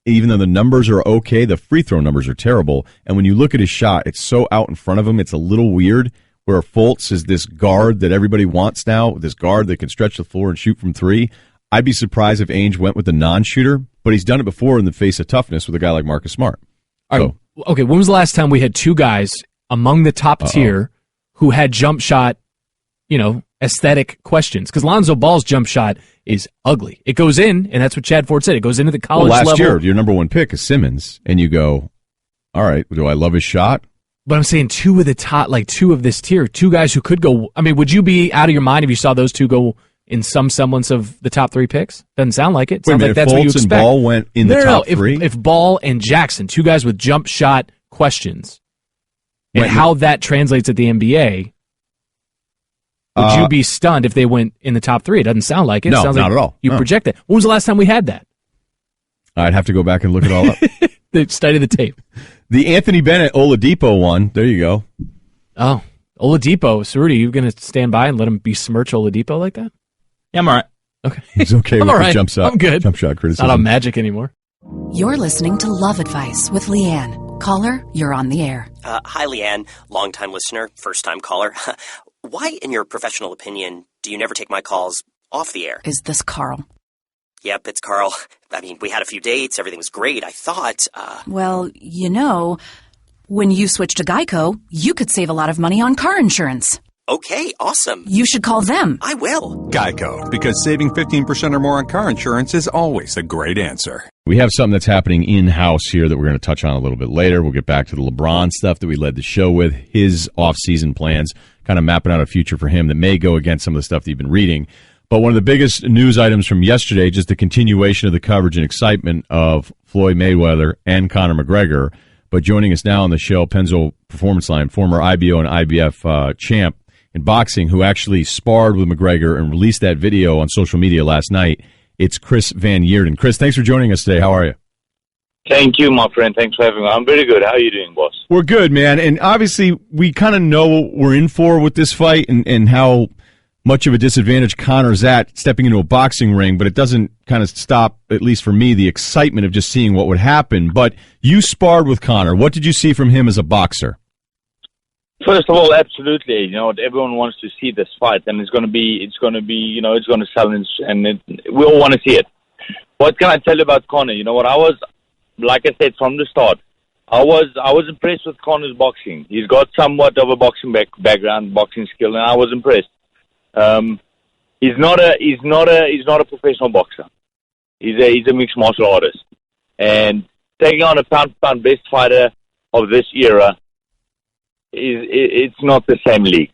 Even though the numbers are okay, the free throw numbers are terrible. And when you look at his shot, it's so out in front of him, it's a little weird, where Fultz is this guard that everybody wants now, this guard that can stretch the floor and shoot from three. I'd be surprised if Ainge went with the non-shooter, but he's done it before in the face of toughness with a guy like Marcus Smart. All right. Okay, when was the last time we had two guys among the top tier who had jump shot, aesthetic questions? Because Lonzo Ball's jump shot is ugly. It goes in, and that's what Chad Ford said. It goes into the college level. Last year, your number one pick is Simmons, and you go, all right, do I love his shot? But I'm saying two of the top, two of this tier, two guys who could go. I mean, would you be out of your mind if you saw those two go in some semblance of the top three picks? Doesn't sound like it. Sounds like that's what you expect. And Ball went in the top three? If Ball and Jackson, two guys with jump shot questions, and how that translates at the NBA, would you be stunned if they went in the top three? It doesn't sound like it. No, Sounds not like at all. You project that. When was the last time we had that? I'd have to go back and look it all up. Study the tape. The Anthony Bennett Oladipo one. There you go. Oh, Oladipo. Cerruti, you going to stand by and let him besmirch Oladipo like that? Yeah, I'm all right. Okay. He's okay with the jump shot. I'm good. Jump shot criticism. Not on Magic anymore. You're listening to Love Advice with Leanne. Caller, you're on the air. Hi, Leanne. Long-time listener, first-time caller. Why, in your professional opinion, do you never take my calls off the air? Is this Carl? Yep, it's Carl. I mean, we had a few dates. Everything was great. I thought, Well, when you switch to Geico, you could save a lot of money on car insurance. Okay, awesome. You should call them. I will. Geico, because saving 15% or more on car insurance is always a great answer. We have something that's happening in-house here that we're going to touch on a little bit later. We'll get back to the LeBron stuff that we led the show with, his off-season plans, kind of mapping out a future for him that may go against some of the stuff that you've been reading. But one of the biggest news items from yesterday, just the continuation of the coverage and excitement of Floyd Mayweather and Conor McGregor. But joining us now on the show, Pennzoil Performance Line, former IBO and IBF champ in boxing, who actually sparred with McGregor and released that video on social media last night. It's Chris Van Yeerden. Chris, thanks for joining us today. How are you? Thank you, my friend. Thanks for having me. I'm very good. How are you doing, boss? We're good, man. And obviously, we kind of know what we're in for with this fight and how much of a disadvantage Conor's at stepping into a boxing ring, but it doesn't kind of stop, at least for me, the excitement of just seeing what would happen. But you sparred with Conor. What did you see from him as a boxer? First of all, absolutely. Everyone wants to see this fight, and it's going to sell, and we all want to see it. What can I tell you about Conor? Like I said from the start, I was impressed with Conor's boxing. He's got somewhat of a boxing background, boxing skill, and I was impressed. He's not a professional boxer. He's a mixed martial artist, and taking on a pound-for-pound best fighter of this era. It's not the same league.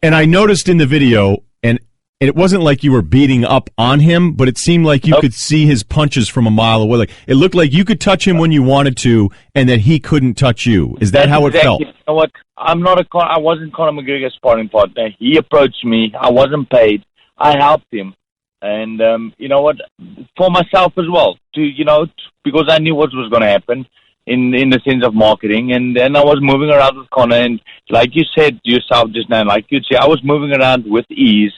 And I noticed in the video, and it wasn't like you were beating up on him, but it seemed like you could see his punches from a mile away. Like it looked like you could touch him when you wanted to, and that he couldn't touch you. Is that how it felt? You know what? I wasn't Conor McGregor's sparring partner. He approached me. I wasn't paid. I helped him, and you know what? For myself as well, because I knew what was going to happen. In the sense of marketing, and then I was moving around with Conor, and like you said yourself just now, I was moving around with ease,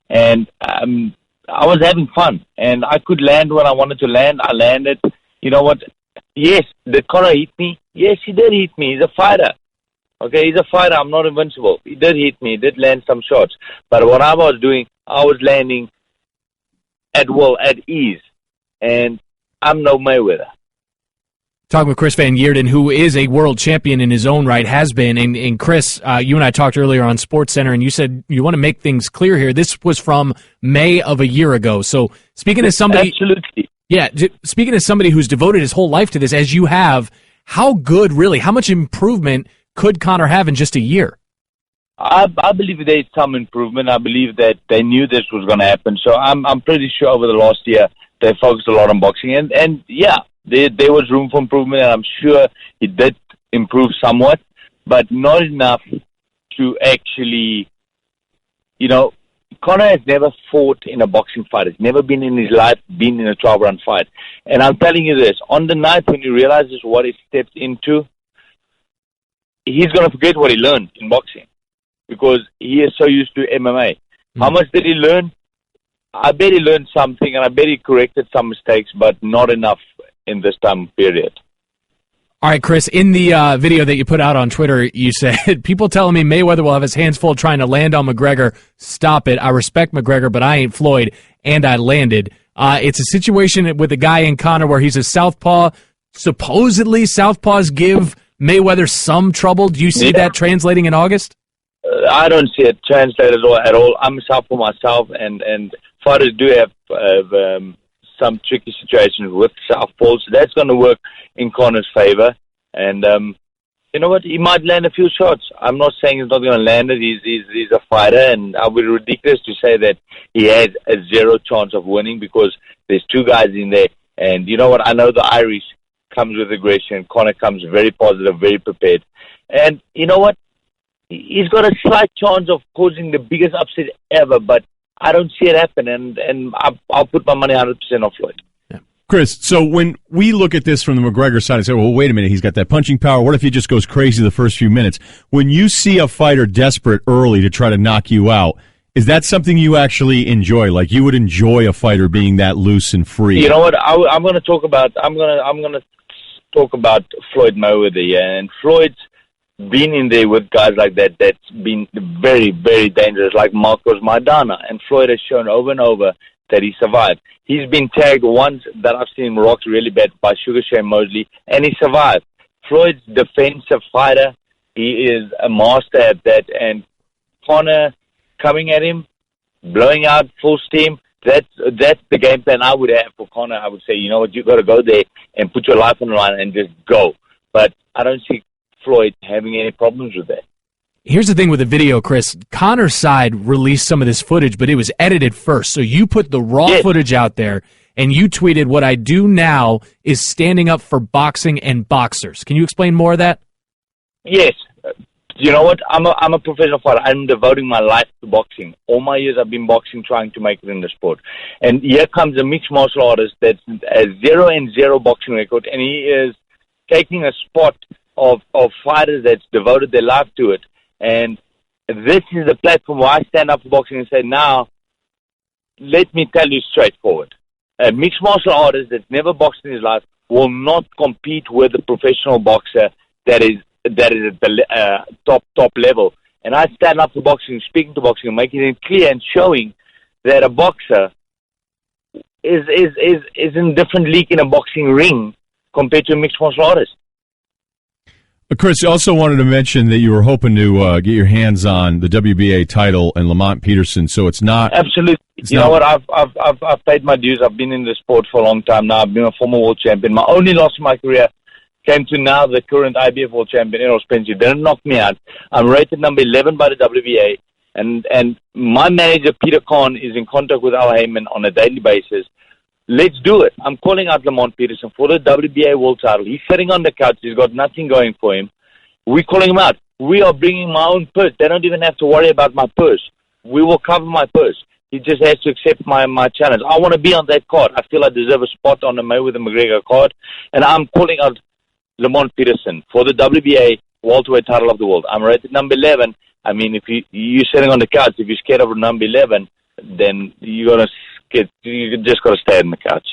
and I was having fun, and I could land when I wanted to land. I landed. You know what? Yes, did Conor hit me? Yes, he did hit me. He's a fighter. Okay, he's a fighter. I'm not invincible. He did hit me. He did land some shots. But what I was doing, I was landing at will, at ease. And I'm no Mayweather. Talking with Chris Van Yeerden, who is a world champion in his own right, has been. And Chris, you and I talked earlier on SportsCenter, and you said you want to make things clear here. This was from May of a year ago. So speaking as somebody... Absolutely. Yeah, speaking as somebody who's devoted his whole life to this, as you have, how good, really, how much improvement could Conor have in just a year? I believe there's some improvement. I believe that they knew this was going to happen. So I'm pretty sure over the last year they focused a lot on boxing. And yeah, there was room for improvement, and I'm sure he did improve somewhat, but not enough to actually, Conor has never fought in a boxing fight. He's never been in his life been in a 12-round fight. And I'm telling you this, on the night when he realizes what he stepped into, he's going to forget what he learned in boxing because he is so used to MMA. How much did he learn? I bet he learned something, and I bet he corrected some mistakes, but not enough in this time period. All right, Chris, in the video that you put out on Twitter, you said, people telling me Mayweather will have his hands full trying to land on McGregor. Stop it. I respect McGregor, but I ain't Floyd, and I landed. It's a situation with a guy in Conor where he's a southpaw. Supposedly, southpaws give Mayweather some trouble. Do you see that translating in August? I don't see it translated at all. I'm a southpaw myself, and fighters do have some tricky situations with southpaws. So that's going to work in Conor's favor. And you know what? He might land a few shots. I'm not saying he's not going to land it. He's a fighter, and I would be ridiculous to say that he has a zero chance of winning because there's two guys in there. And you know what? I know the Irish comes with aggression. Conor comes very positive, very prepared. And you know what? He's got a slight chance of causing the biggest upset ever, but I don't see it happen, and I'll put my money 100% on Floyd. Yeah. Chris, so when we look at this from the McGregor side and say, well, wait a minute, he's got that punching power. What if he just goes crazy the first few minutes? When you see a fighter desperate early to try to knock you out, is that something you actually enjoy? Like you would enjoy a fighter being that loose and free? You know what? I'm going to talk about Floyd Mayweather, yeah, and Floyd's been in there with guys like that that's been very, very dangerous, like Marcos Maidana. And Floyd has shown over and over that he survived. He's been tagged once that I've seen rocked really bad by Sugar Shane Mosley, and he survived. Floyd's defensive fighter. He is a master at that. And Conor coming at him, blowing out full steam, that's the game plan I would have for Conor. I would say, you know what, you got to go there and put your life on the line and just go. But I don't see Floyd having any problems with that. Here's the thing with the video, Chris. Conor's side released some of this footage, but it was edited first. So you put the raw footage out there, and you tweeted, what I do now is standing up for boxing and boxers. Can you explain more of that? Yes. You know what? I'm a professional fighter. I'm devoting my life to boxing. All my years I've been boxing, trying to make it in the sport. And here comes a mixed martial artist that's a 0-0 boxing record, and he is taking a spot of fighters that's devoted their life to it. And this is the platform where I stand up for boxing and say, now, let me tell you straightforward. A mixed martial artist that's never boxed in his life will not compete with a professional boxer that is at the top level. And I stand up for boxing, speaking to boxing, and making it clear and showing that a boxer is in a different league in a boxing ring compared to a mixed martial artist. Chris, you also wanted to mention that you were hoping to get your hands on the WBA title and Lamont Peterson, so it's not... Absolutely. You know what? I've paid my dues. I've been in the sport for a long time now. I've been a former world champion. My only loss in my career came to now the current IBF world champion, Errol Spence. You didn't knock me out. I'm rated number 11 by the WBA, and my manager, Peter Khan, is in contact with Al Heyman on a daily basis. Let's do it. I'm calling out Lamont Peterson for the WBA world title. He's sitting on the couch. He's got nothing going for him. We're calling him out. We are bringing my own purse. They don't even have to worry about my purse. We will cover my purse. He just has to accept my challenge. I want to be on that card. I feel I deserve a spot on the Mayweather-McGregor card. And I'm calling out Lamont Peterson for the WBA welterweight title of the world. I'm rated number 11. I mean, if you're sitting on the couch, if you're scared of number 11, then you just got to stay on the couch.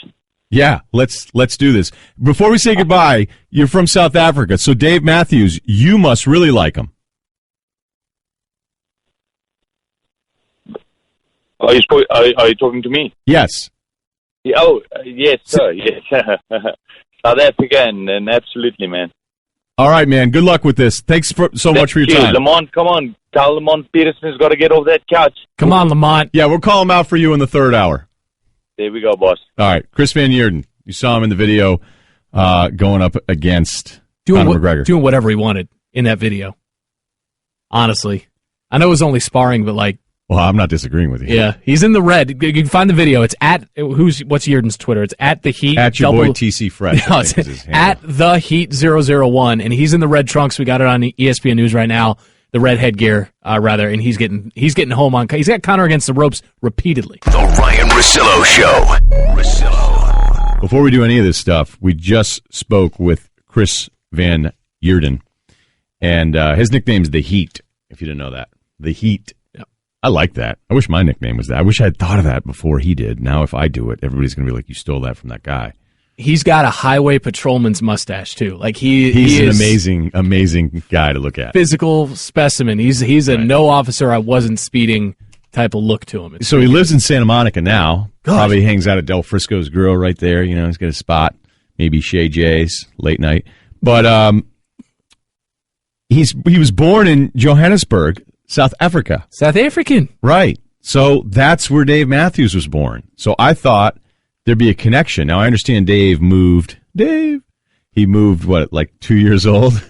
Yeah, let's do this. Before we say goodbye, you're from South Africa, so Dave Matthews, you must really like him. Are you talking to me? Yes. Yeah, yes, sir. Yes. South Africa, and absolutely, man. All right, man. Good luck with this. Thanks so much for your time. Lamont, come on. Tell Lamont Peterson's got to get off that couch. Come on, Lamont. Yeah, we'll call him out for you in the third hour. There we go, boss. All right. Chris Van Heerden. You saw him in the video going up against Conor McGregor. Doing whatever he wanted in that video. Honestly. I know it was only sparring, but like... Well, I'm not disagreeing with you. Yeah, he's in the red. You can find the video. It's at... What's Heerden's Twitter? It's at the Heat... At your boy TC Fresh. No, it's at the Heat 001, and he's in the red trunks. We got it on ESPN News right now. The red headgear, rather, and he's getting home on... He's got Conor against the ropes repeatedly. The Ryen Russillo Show. Russillo. Before we do any of this stuff, we just spoke with Chris Van Heerden, and his nickname's The Heat, if you didn't know that. The Heat. Yep. I like that. I wish my nickname was that. I wish I had thought of that before he did. Now if I do it, everybody's going to be like, you stole that from that guy. He's got a highway patrolman's mustache, too. Like He's an amazing guy to look at. Physical specimen. He's a no officer, I wasn't speeding type of look to him. So he lives in Santa Monica now. Gosh. Probably hangs out at Del Frisco's Grill right there. You know, he's got a spot. Maybe Shay J's late night. But he was born in Johannesburg, South Africa. South African. Right. So that's where Dave Matthews was born. So I thought there'd be a connection. Now, I understand Dave moved. He moved, like 2 years old?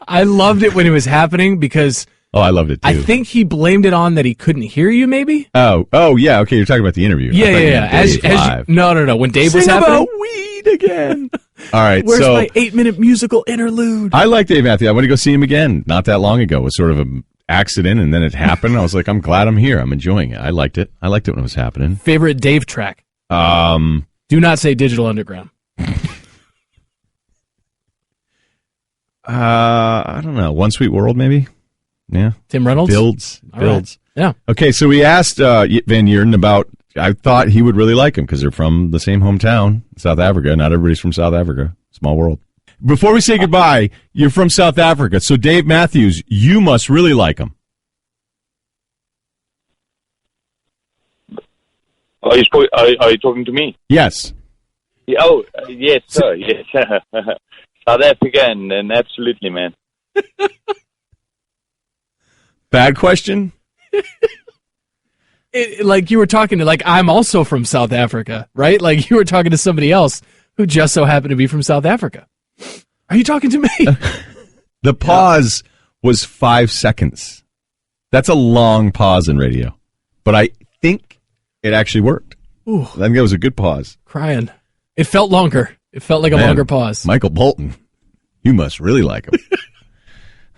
I loved it when it was happening because... Oh, I loved it, too. I think he blamed it on that he couldn't hear you, maybe? Oh, yeah. Okay, you're talking about the interview. Yeah. No. When Dave was happening... about weed again. All right, Where's my 8-minute musical interlude? I like Dave Matthews. I went to go see him again not that long ago. It was sort of an accident, and then it happened. I was like, I'm glad I'm here. I'm enjoying it. I liked it. I liked it when it was happening. Favorite Dave track? Do not say Digital Underground. I don't know. One Sweet World, maybe? Yeah. Tim Reynolds? Builds. Right. Yeah. Okay, so we asked Van Heerden about, I thought he would really like him because they're from the same hometown, South Africa. Not everybody's from South Africa. Small world. Before we say goodbye, you're from South Africa, so Dave Matthews, you must really like him. Are you talking to me? Yes. Yeah, yes, sir. Yes. South Africa, and absolutely, man. Bad question? Like you were talking to, like, I'm also from South Africa, right? Like you were talking to somebody else who just so happened to be from South Africa. Are you talking to me? The pause was 5 seconds. That's a long pause in radio. But I think it actually worked. Ooh. I think it was a good pause. Crying. It felt longer. It felt like a longer pause. Michael Bolton, you must really like him.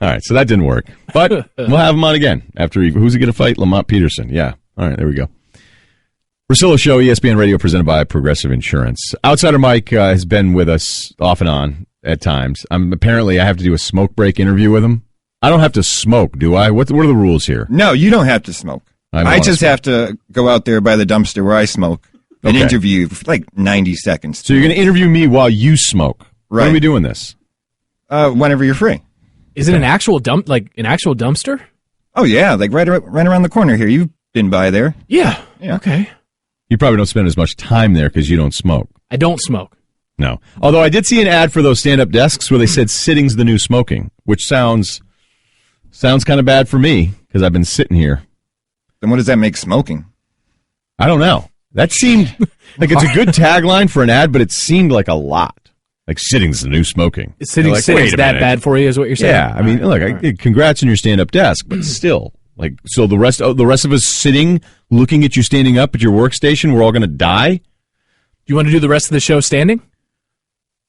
All right, so that didn't work. But we'll have him on again after who's he going to fight? Lamont Peterson. Yeah. All right, there we go. Russillo Show, ESPN Radio, presented by Progressive Insurance. Outsider Mike has been with us off and on at times. Apparently, I have to do a smoke break interview with him. I don't have to smoke, do I? What are the rules here? No, you don't have to smoke. I just have to go out there by the dumpster where I smoke and interview for like 90 seconds. So you're going to interview me while you smoke. Right. When are we doing this? Whenever you're free. Is it an actual dumpster? Oh yeah, like right around the corner here. You've been by there. Yeah. Okay. You probably don't spend as much time there because you don't smoke. I don't smoke. No. Although I did see an ad for those stand-up desks where they said sitting's the new smoking, which sounds kind of bad for me because I've been sitting here. Then what does that make smoking? I don't know. That seemed like it's a good tagline for an ad, but it seemed like a lot. Like sitting's the new smoking. Sitting's that bad for you is what you're saying? Yeah. I mean, look, congrats on your stand-up desk, but still. Like, so the rest of us sitting, looking at you standing up at your workstation, we're all going to die? Do you want to do the rest of the show standing?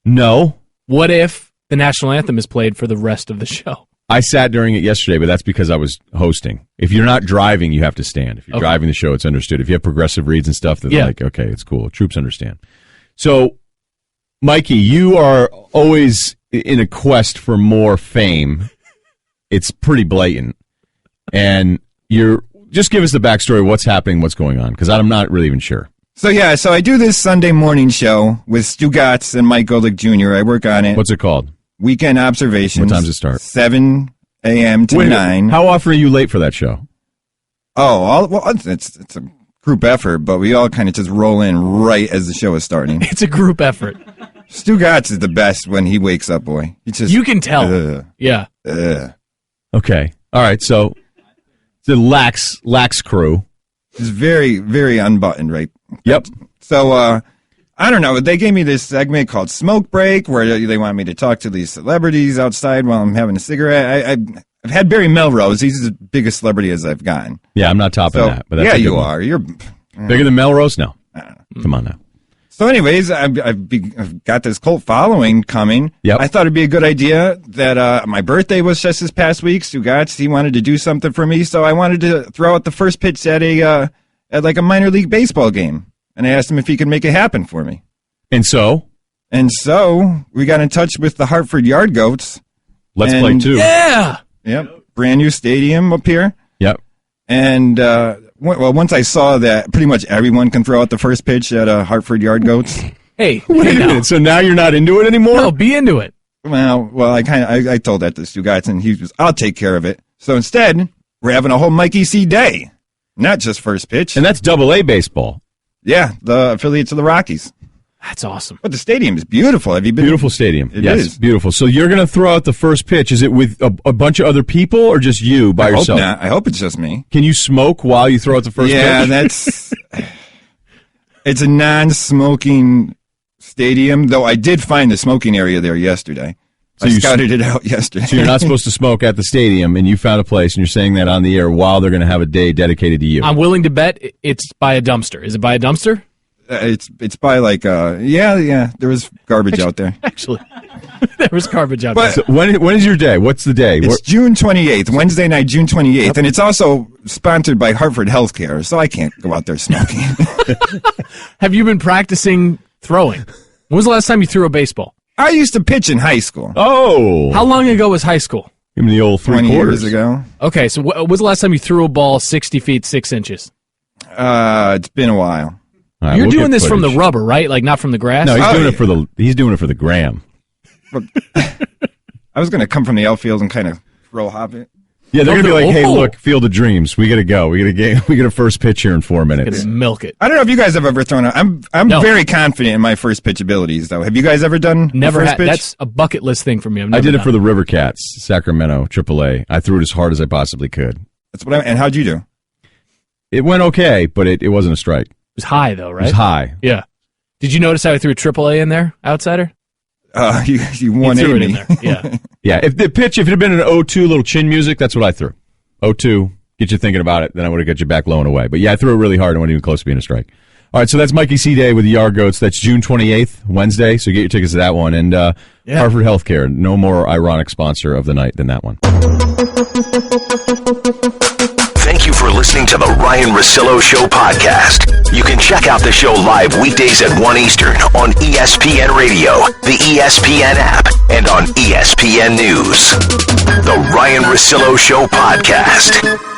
No. What if the national anthem is played for the rest of the show? I sat during it yesterday, but that's because I was hosting. If you're not driving, you have to stand. If you're driving the show, it's understood. If you have progressive reads and stuff, then they're like, okay, it's cool. Troops understand. So, Mikey, you are always in a quest for more fame. It's pretty blatant. And just give us the backstory of what's happening, what's going on, because I'm not really even sure. So I do this Sunday morning show with Stu Gatz and Mike Golick Jr. I work on it. What's it called? Weekend Observations. What time does it start? 7 a.m. to 9. How often are you late for that show? It's a group effort, but we all kind of just roll in right as the show is starting. It's a group effort. Stugatz is the best when he wakes up, boy. You can tell. Yeah. Okay. All right. So the lax crew. It's very, very unbuttoned, right? Yep. So, I don't know. They gave me this segment called Smoke Break where they want me to talk to these celebrities outside while I'm having a cigarette. I've had Barry Melrose. He's the biggest celebrity as I've gotten. Yeah, I'm not topping that. But that's yeah, you are. You're bigger than Melrose? No. Come on now. So anyways, I've got this cult following coming. Yep. I thought it'd be a good idea that my birthday was just this past week. Stugatz, he wanted to do something for me, so I wanted to throw out the first pitch at like a minor league baseball game. And I asked him if he could make it happen for me. And so we got in touch with the Hartford Yard Goats. Let's play too. Yeah. Yep. Brand new stadium up here. Yep. And once I saw that pretty much everyone can throw out the first pitch at Hartford Yard Goats. Hey, wait a minute. So now you're not into it anymore? No, be into it. Well, I told that to Stugatz, and he was, I'll take care of it. So instead, we're having a whole Mikey C day, not just first pitch. And that's AA baseball. Yeah, the affiliates of the Rockies. That's awesome. But the stadium is beautiful. Have you been? Beautiful stadium. It yes, is. Beautiful. So you're going to throw out the first pitch. Is it with a bunch of other people or just you by yourself? Hope not. I hope it's just me. Can you smoke while you throw out the first pitch? Yeah, that's... It's a non-smoking stadium, though I did find the smoking area there yesterday. So I scouted it out yesterday. So you're not supposed to smoke at the stadium, and you found a place, and you're saying that on the air while they're going to have a day dedicated to you. I'm willing to bet it's by a dumpster. Is it by a dumpster? It's by like there was garbage out there. Actually, there was garbage out there. So when is your day? What's the day? It's June 28th, Wednesday night, June 28th, and it's also sponsored by Hartford Healthcare, so I can't go out there smoking. Have you been practicing throwing? When was the last time you threw a baseball? I used to pitch in high school. Oh, how long ago was high school? Give me the old 3 years ago. Okay, so when was the last time you threw a ball 60 feet 6 inches? It's been a while. Right, You're doing this from the rubber, right? Like not from the grass? No, he's doing it for the gram. I was going to come from the outfield and kind of throw hop it. Yeah, they're going to be like, hey, look, Field of Dreams. We got to go. We got a first pitch here in 4 minutes. Gonna milk it. I don't know if you guys have ever thrown out. I'm very confident in my first pitch abilities, though. Have you guys ever done Never first pitch? That's a bucket list thing for me. I did it for the River Cats, Sacramento, AAA. I threw it as hard as I possibly could. That's what and how'd you do? It went okay, but it wasn't a strike. It was high, though, right? It was high. Yeah. Did you notice how I threw a AAA in there, outsider? You 180 me. In there. Yeah. Yeah. If it had been an 0-2 little chin music, that's what I threw. 0-2, get you thinking about it, then I would have got you back low and away. But yeah, I threw it really hard and wasn't even close to being a strike. All right, so that's Mikey C Day with the Yard Goats. That's June 28th, Wednesday, so get your tickets to that one. And Hartford Healthcare, no more ironic sponsor of the night than that one. Thank you for listening to the Ryen Russillo Show podcast. You can check out the show live weekdays at 1 Eastern on ESPN Radio, the ESPN app, and on ESPN News. The Ryen Russillo Show podcast.